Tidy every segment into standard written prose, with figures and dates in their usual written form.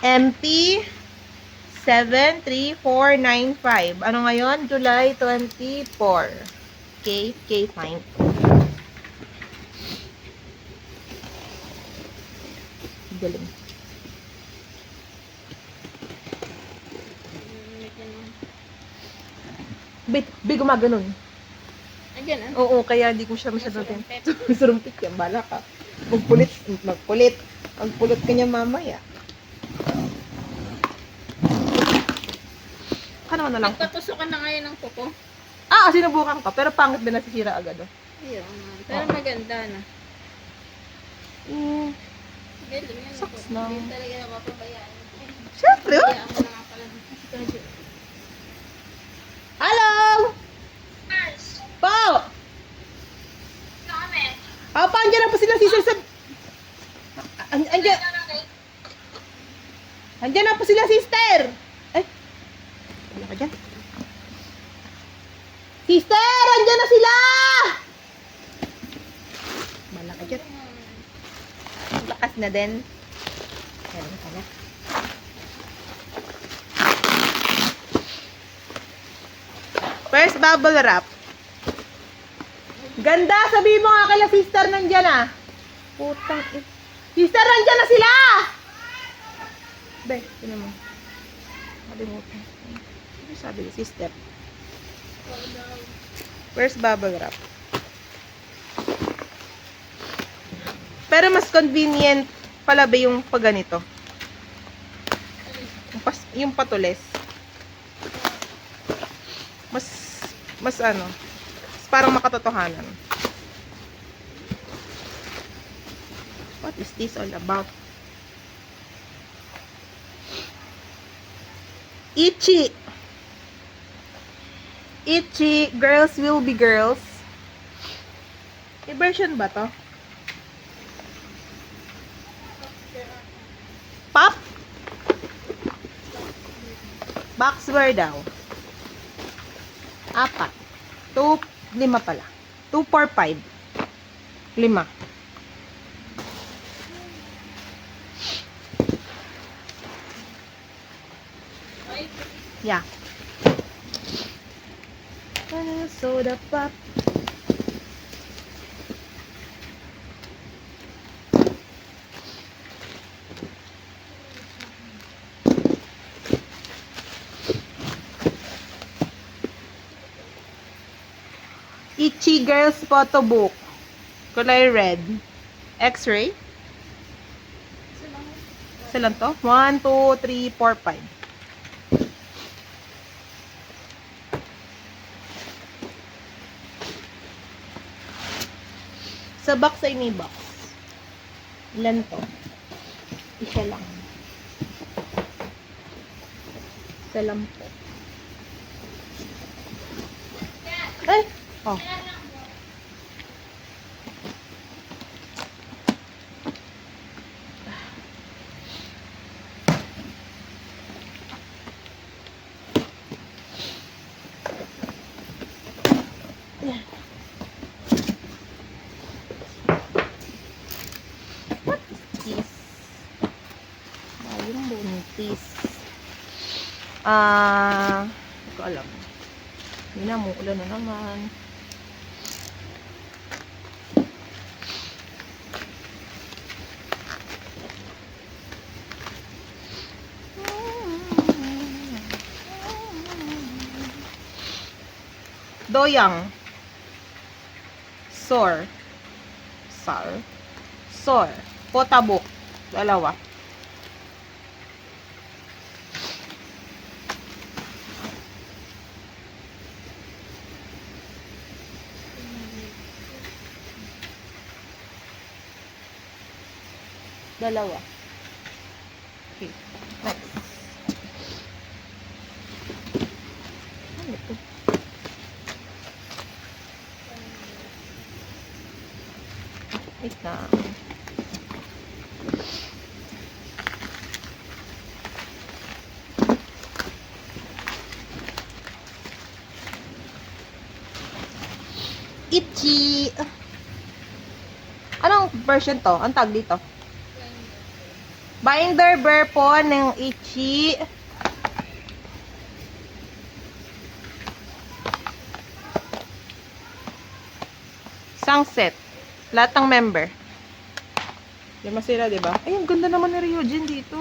MP 73495. Ano ngayon? July 24. Okay, fine. Galing. Big gumaganon. Ayan ah. Oo, kaya hindi ko siya masyado din. Surumpit yan, bala ka. Magpulit ka niya mamaya. Ano na lang. Nagpatusukan na ngayon ng kuko. Sinubukan ko, pero pangit din nasisira agad. Ayun. Pero maganda na. Galing yan. Sucks lang. Hindi talaga napapabayaan. Siyempre, oh. Kaya ako na nga pala. Hello! Po! Andyan na po sila, sister. Andyan na po sila, sister. Ay, wala ka dyan. Sister, andyan na sila! Wala ka dyan. Lakas na din. Ayan na pala. First bubble wrap. Ganda, sabi mo nga kala sister nandyan ah. Putang sister, nandyan na sila! Be, tinan mo. Kalimutan. Ano sabi ni sister? First bubble wrap. Pero mas convenient pala ba yung pag ganito? Yung patulis. Mas ano, parang makatotohanan. What is this all about? Itchy. Itchy, girls will be girls. I-version ba to? Pop? Boxwear daw. 4. 5 pala. 2, 4, 5. 5. Yeah. Soda pop. Itchy Girls Photo Book. Kulay red. X-ray. Isa lang to? 1, 2, 3, 4, 5. Sa box ay may box. Ilan to? Isa lang. Isa lang po. Ay! Oh. Yeah. What is this? Yung buntis. Hindi ko alam. Hindi na, muulan na naman. Doyang. Sor. Potabok. 2. Dalawa. Okay. Next. Ano ito? Wait lang. Itchy. Anong version to? Ang tag dito? Binder bear po ng Ichi. Isang set. Lahat ng member. Lima sila, di ba? Ay, ang ganda naman ni Ryujin dito.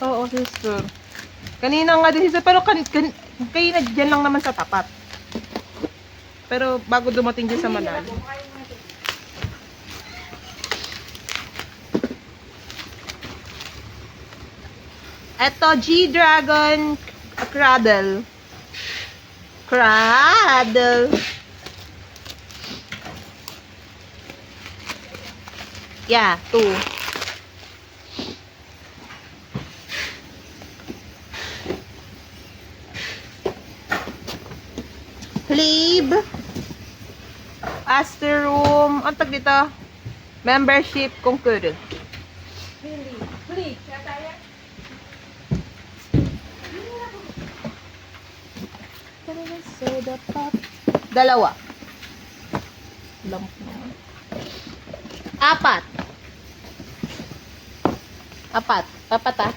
Oo, sister. Kanina nga din sister, pero kanina dyan lang naman sa tapat. Pero bago dumating din sa malalim. Eto, G-Dragon Cradle. Cradle. Yeah, 2. Plebe. Aster Room. Ang tag dito? Membership concurrent. Soda pop. Dalawa. Lamp naman. Apat. Apat ah.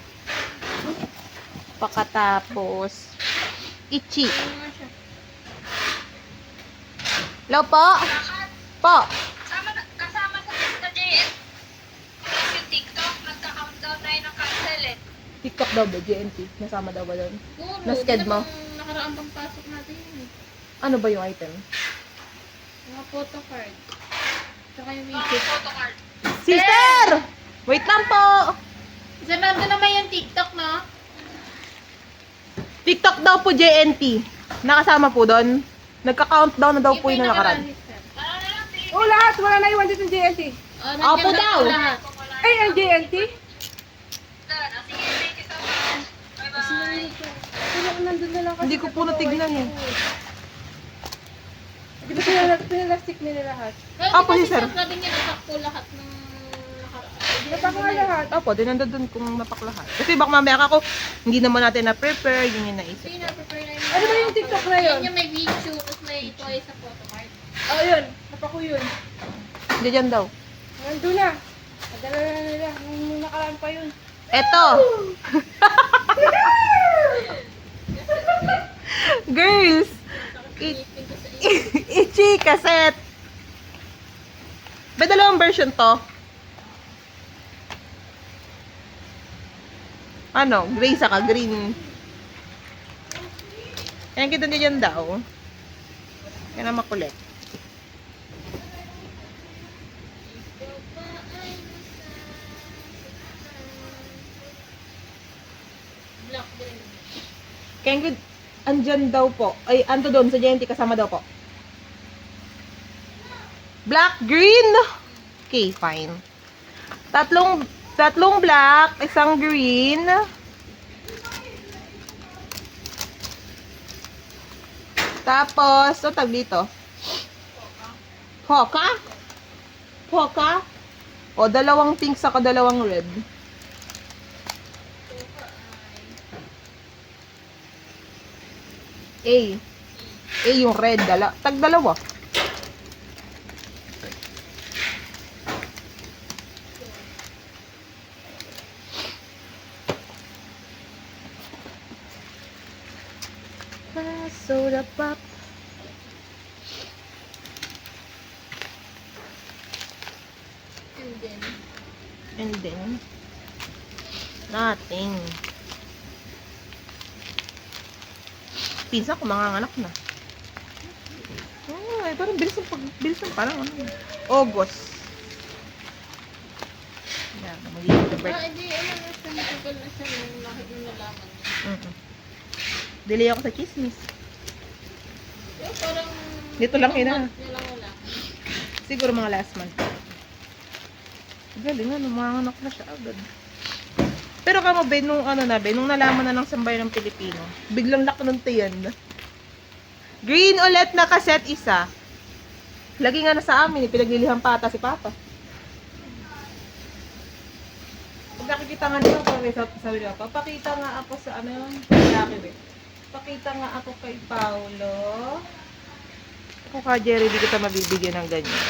Pakatapos. Ichi. Hello po? Po. Kasama sa Tita JS. Yung TikTok, nagka-countdown tayo ng cancel eh. TikTok daw ba? GNT? Nasama daw ba doon? Puro. Na-sked mo? Nakaraang pang pasok natin yun eh. Ano ba yung item? Mga photo card. Tsaka yung Mga widget. photo card. Sister! Wait lang po! Isa nandun naman yung TikTok, no? TikTok daw po JNT. Nakasama po doon. Nagka-countdown na daw po yung nakaraan. sister. Ano na lang, sige. Oh, lahat. Wala na iwan dito ng JNT. Oh, Opo nandiyan na daw. po lahat. Ay, ang JNT? Sige, thank you so much. Bye-bye. Wala, nandun na lang kasi. Hindi ko po natignan eh. Di ba pinalastik nila lahat? Pero Opo, di sister. kasi sabi niya natakpo lahat ng nakaraan. Napak nga lahat. Opo, dinanda doon kung napaklahat. Kasi baka mamaya ako, hindi naman natin na-prepare, yun yung naisip Sige ko. na, prepare na yun. Ano ba yung TikTok na yun? Yun yung may video, tapos may toy sa photo card. Oh, yun. Napak ko yun. Hindi dyan daw. Nandun na. Nadala na nila. Nung nakaraan pa yun. Eto! Girls! Ichi cassette! May dalawang version to. Ano? Gray saka green. Yan kita niya dyan daw. Yan ang makulit. Black din. Kaya good, andyan daw po. Ay, ando doon sa JNT kasama daw po. Black, green. Okay, fine. Tatlong black, isang green. Tapos, so tag dito. Poka? Poka? O, dalawang pink saka dalawang red. A. A yung red. Tag dalawa. Soda pop. And then, And then, nothing. Pinsan ko manganganak na. Ay, parang bilis ng parang ano. August. Yan, magiging the birth. edi ano na siya, matagal na siya nung nalaman niya. Delay ako sa chismis. Pero parang, Dito lang isang ina. month niya lang wala. Siguro mga last month. Galing ano, manganganak na siya agad. Pero kamo be, nung ano na be, nung nalaman na ng sambayan ng Pilipino, biglang laki ng tiyan. Green ulit na cassette isa. Lagi nga na sa amin, pinaglilihan pa ata si Papa. nakikita nga nila, sabi nila, papakita nga ako sa ano yung lalaki, pakita nga ako kay Paolo. Ako ka, Jerry, di kita mabibigyan ng ganyan.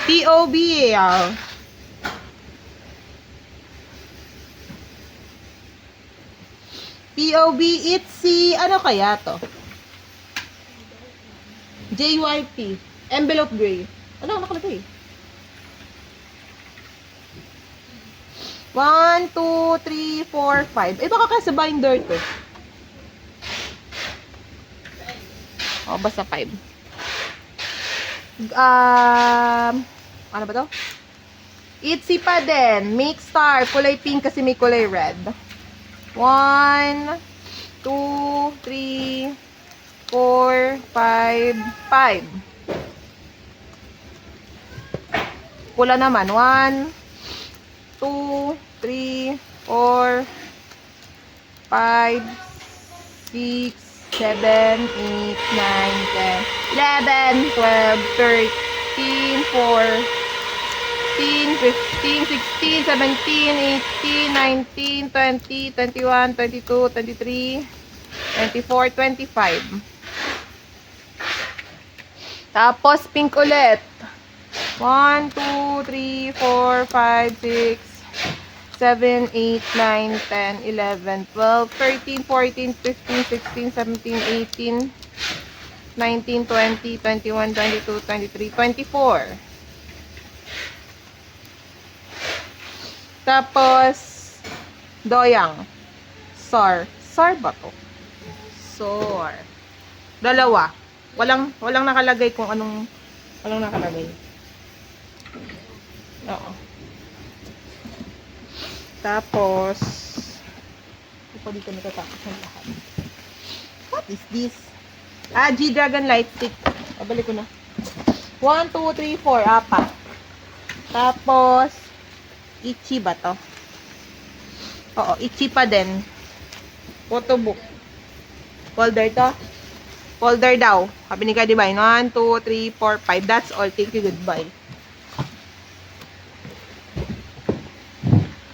POB, POB, it's si, ano kaya to? JYP. Envelope gray. Ano nakalagay? 1, 2, 3, 4, 5. Eh, baka kasi sa binder to. O, basta 5. Ano ba to? Itsy pa din. Make star. Kulay pink kasi may kulay red. 1, 2, 3, 4, 5, 5. Pula naman. 1, 2, 3, 4, 5, 6, 7, 8, 9, 10, 11, 12, 13, 14, 15, 16, 17, 18, 19, 20, 21, 22, 23, 24, 25. Tapos pink ulit. 1, 2, 3, 4, 5, 6, 7, 8, 9, 10, 11, 12, 13, 14, 15, 16, 17, 18, 19, 20, 21, 22, 23, 24. Tapos, doyang. Sar. Sar ba to? Sar. Dalawa. Walang nakalagay kung anong, walang nakalagay. Oo. Tapos, ito dito natatapos ng lahat. What is this? G-Dragon Light Stick. Babalik ko na. 1, 2, 3, 4. 4. Tapos, Itchy ba to? Oo, Itchy pa din. Photobook. Folder to? Folder daw. Sabi ni Kadibay, 1, 2, 3, 4, 5. That's all. Thank you. Goodbye.